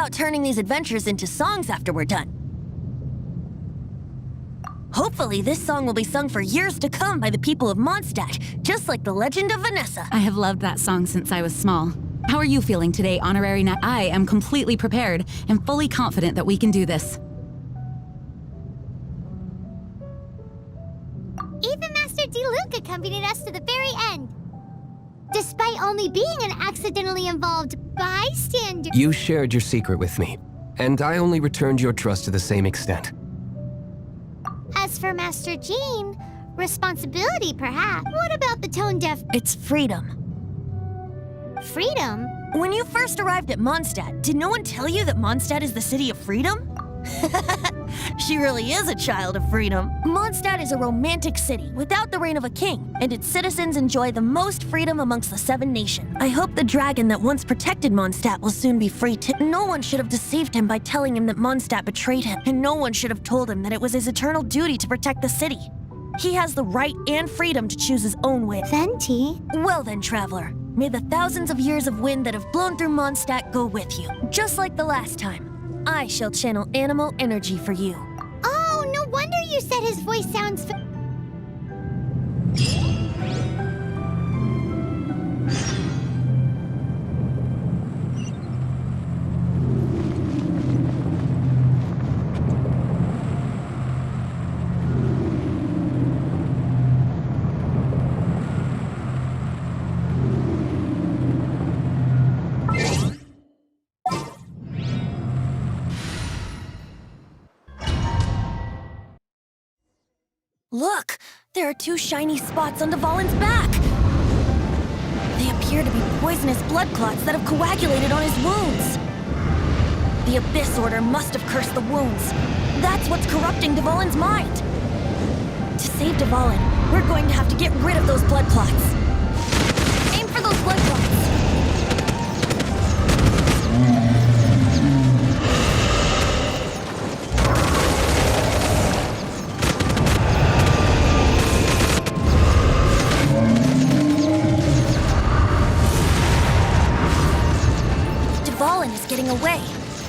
about turning these adventures into songs after we're done? Hopefully, this song will be sung for years to come by the people of Mondstadt, just like the legend of Vanessa. I have loved that song since I was small. How are you feeling today, Honorary Knight? I am completely prepared and fully confident that we can do this. Even Master Diluc accompanied us to the very end, despite only being an accidentally involved bystander. You shared your secret with me, and I only returned your trust to the same extent. As for Master Jean, responsibility perhaps. What about the tone-deaf? It's freedom. Freedom? When you first arrived at Mondstadt, did no one tell you that Mondstadt is the city of freedom? She really is a child of freedom. Mondstadt is a romantic city without the reign of a king, and its citizens enjoy the most freedom amongst the 7 nations. I hope the dragon that once protected Mondstadt will soon be free too. No one should have deceived him by telling him that Mondstadt betrayed him, and no one should have told him that it was his eternal duty to protect the city. He has the right and freedom to choose his own way. Venti? Well then, Traveler, may the thousands of years of wind that have blown through Mondstadt go with you. Just like the last time, I shall channel animal energy for you. Oh, no wonder you said his voice sounds Look! There are 2 shiny spots on Dvalin's back! They appear to be poisonous blood clots that have coagulated on his wounds. The Abyss Order must have cursed the wounds. That's what's corrupting Dvalin's mind. To save Dvalin, we're going to have to get rid of those blood clots. Aim for those blood clots! Dvalin is getting away,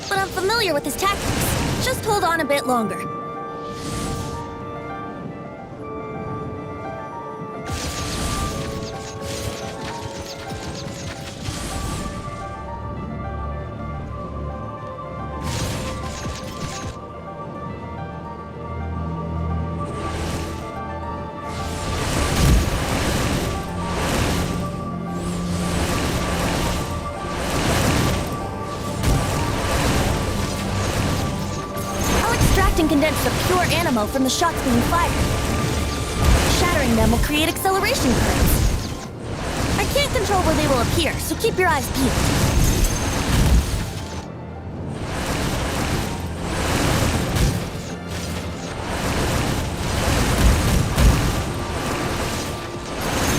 but I'm familiar with his tactics. Just hold on a bit longer. And condense the pure animal from the shots being fired. Shattering them will create acceleration currents. I can't control where they will appear, so keep your eyes peeled.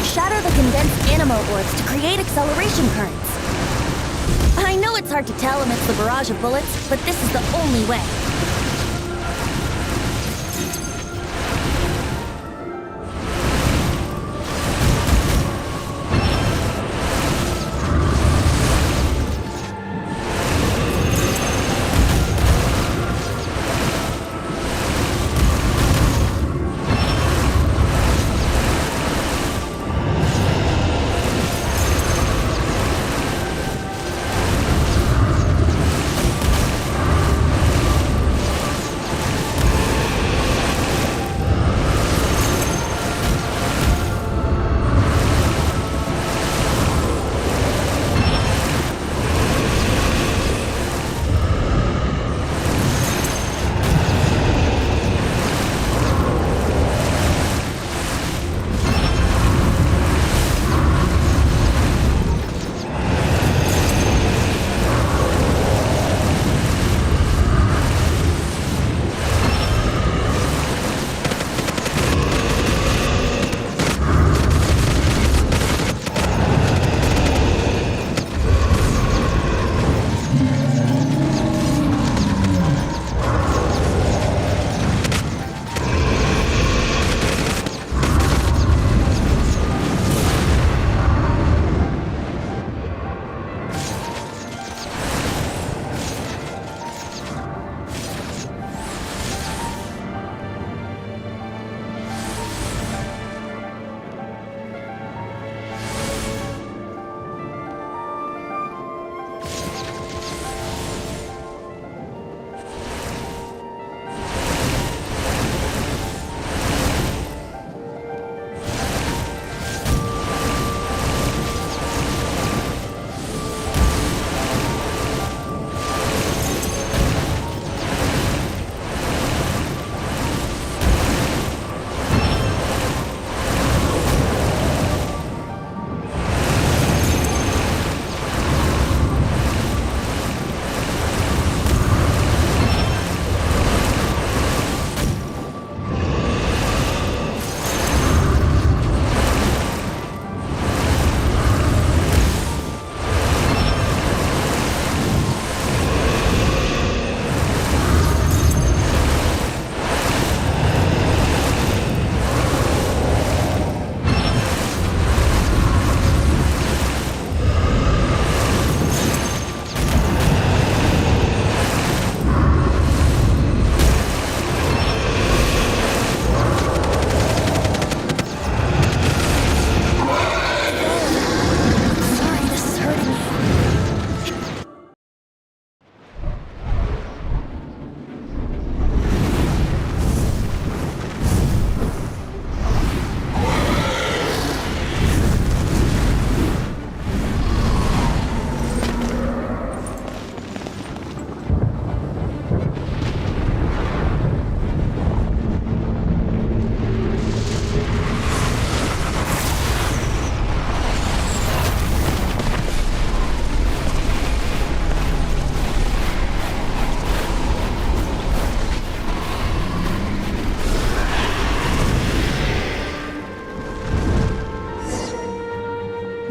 Shatter the condensed animal orbs to create acceleration currents. I know it's hard to tell amidst the barrage of bullets, but this is the only way.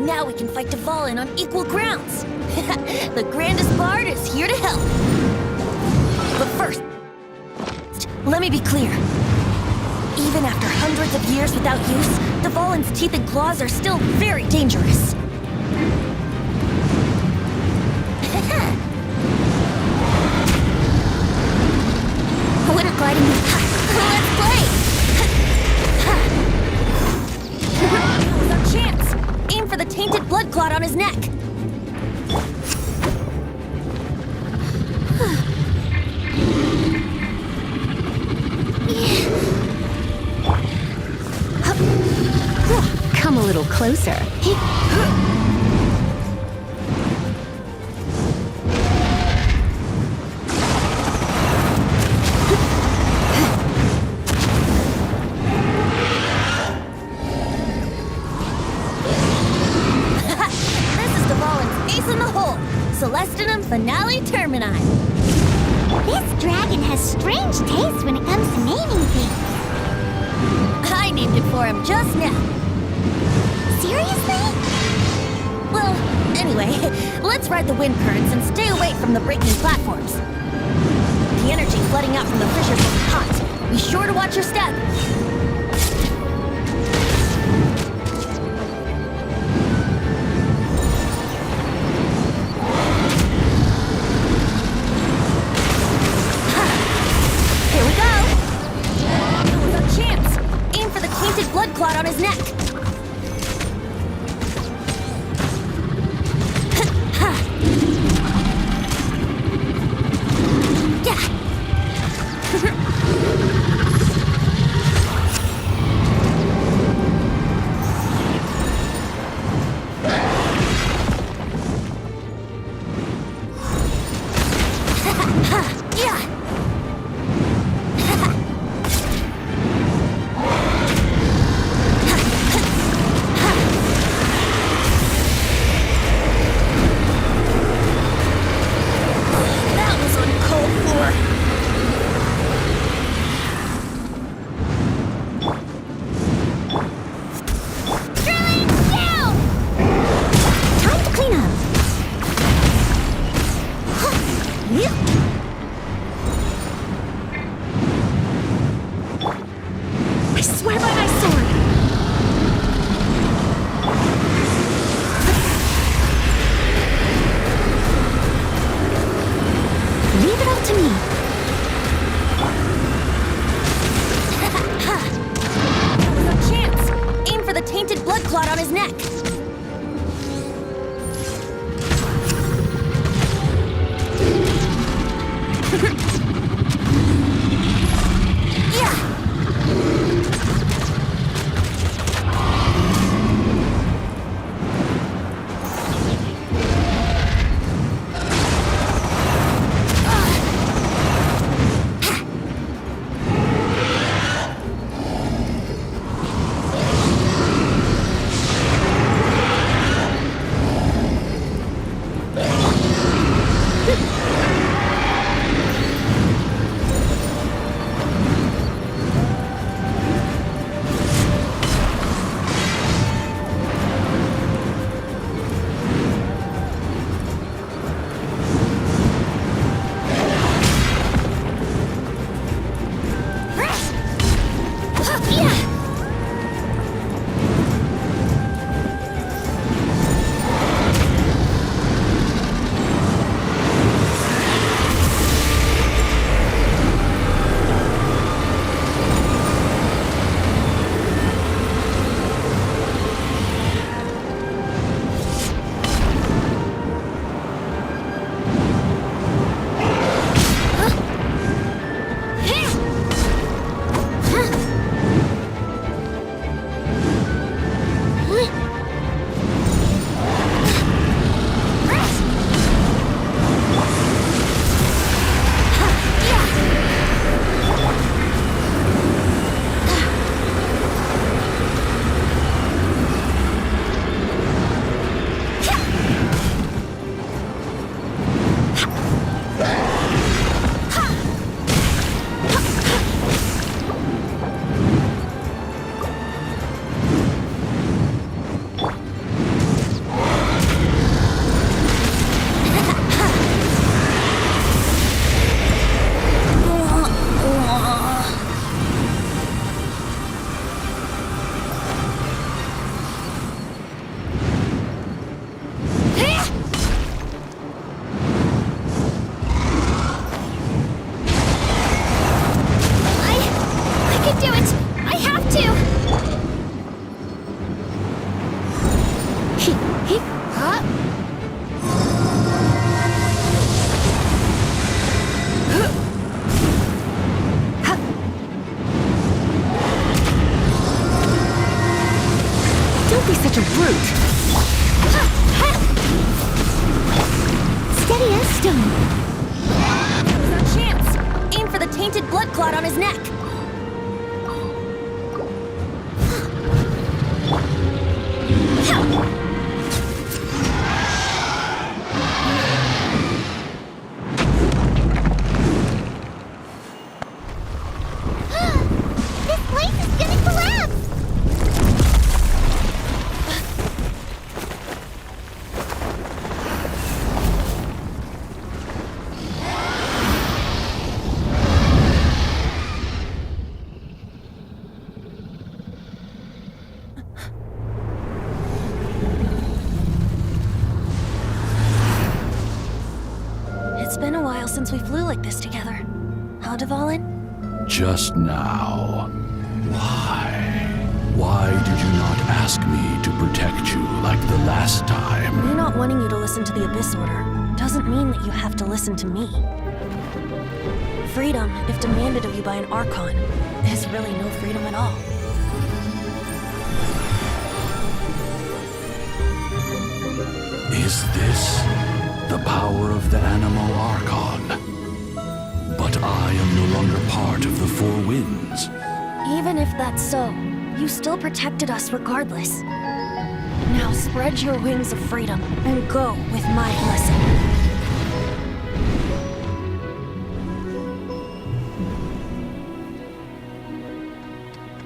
Now we can fight Dvalin on equal grounds. The grandest bard is here to help. But first, let me be clear. Even after hundreds of years without use, Dvalin's teeth and claws are still very dangerous. Winter gliding. Let's play! Now's our chance! Aim for the tainted blood clot on his neck. Come a little closer. Celestinum Finale Termini. This dragon has strange taste when it comes to naming things. I named it for him just now. Seriously? Well, anyway, let's ride the wind currents and stay away from the breaking platforms. The energy flooding out from the fissures is hot. Be sure to watch your step. Blood clot on his neck. Don't be such a brute! Steady as stone. There's no chance. Aim for the tainted blood clot on his neck. This place is gonna collapse! It's been a while since we flew like this together. Huh, Dvalin? Just now. Why? Why did you not ask me to protect you like the last time? Me not wanting you to listen to the Abyss Order doesn't mean that you have to listen to me. Freedom, if demanded of you by an Archon, is really no freedom at all. Is this the power of the animal Archon? But I am no longer part of the Four Winds. Even if that's so, you still protected us regardless. Now spread your wings of freedom and go with my blessing.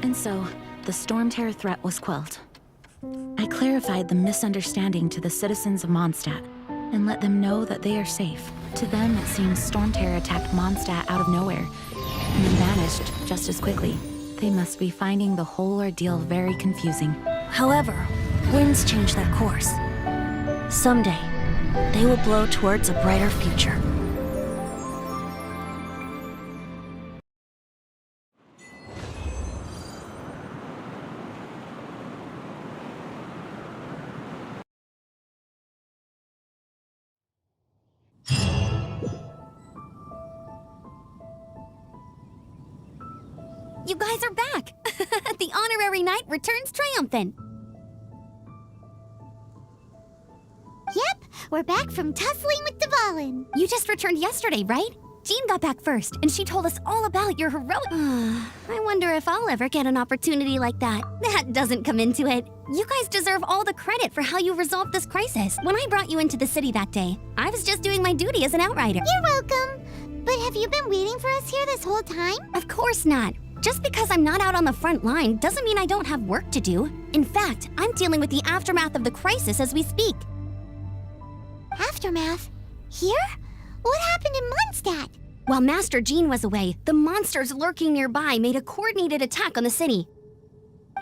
And so, the Stormterror threat was quelled. I clarified the misunderstanding to the citizens of Mondstadt and let them know that they are safe. To them, it seems Stormterror attacked Mondstadt out of nowhere and then vanished just as quickly. They must be finding the whole ordeal very confusing. However, winds change their course. Someday, they will blow towards a brighter future. You guys are back! The honorary knight returns triumphant. Yep, we're back from tussling with Dvalin. You just returned yesterday, right? Jean got back first, and she told us all about your heroic... I wonder if I'll ever get an opportunity like that. That doesn't come into it. You guys deserve all the credit for how you resolved this crisis. When I brought you into the city that day, I was just doing my duty as an outrider. You're welcome. But have you been waiting for us here this whole time? Of course not. Just because I'm not out on the front line doesn't mean I don't have work to do. In fact, I'm dealing with the aftermath of the crisis as we speak. Aftermath? Here? What happened in Mondstadt? While Master Jean was away, the monsters lurking nearby made a coordinated attack on the city.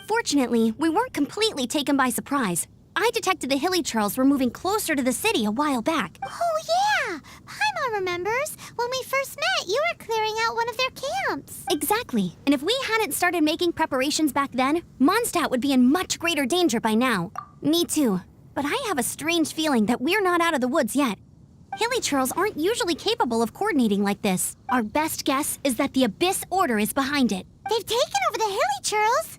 Fortunately, we weren't completely taken by surprise. I detected the Hilly Churls were moving closer to the city a while back. Oh yeah! Paimon remembers. When we first met, you were clearing out one of their camps. Exactly. And if we hadn't started making preparations back then, Mondstadt would be in much greater danger by now. Me too. But I have a strange feeling that we're not out of the woods yet. Hilly Churls aren't usually capable of coordinating like this. Our best guess is that the Abyss Order is behind it. They've taken over the Hilly Churls?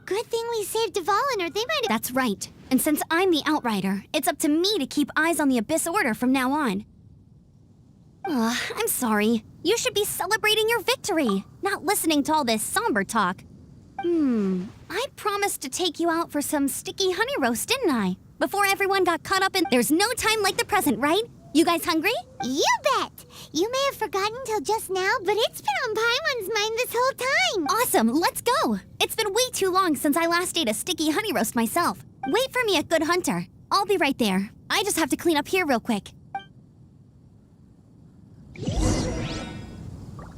Good thing we saved Dvalin, or they might have... That's right. And since I'm the Outrider, it's up to me to keep eyes on the Abyss Order from now on. I'm sorry. You should be celebrating your victory, not listening to all this somber talk. I promised to take you out for some sticky honey roast, didn't I? Before everyone got caught up in... There's no time like the present, right? You guys hungry? You bet! You may have forgotten till just now, but it's been on Paimon's mind this whole time! Awesome, let's go! It's been way too long since I last ate a sticky honey roast myself. Wait for me at Good Hunter. I'll be right there. I just have to clean up here real quick.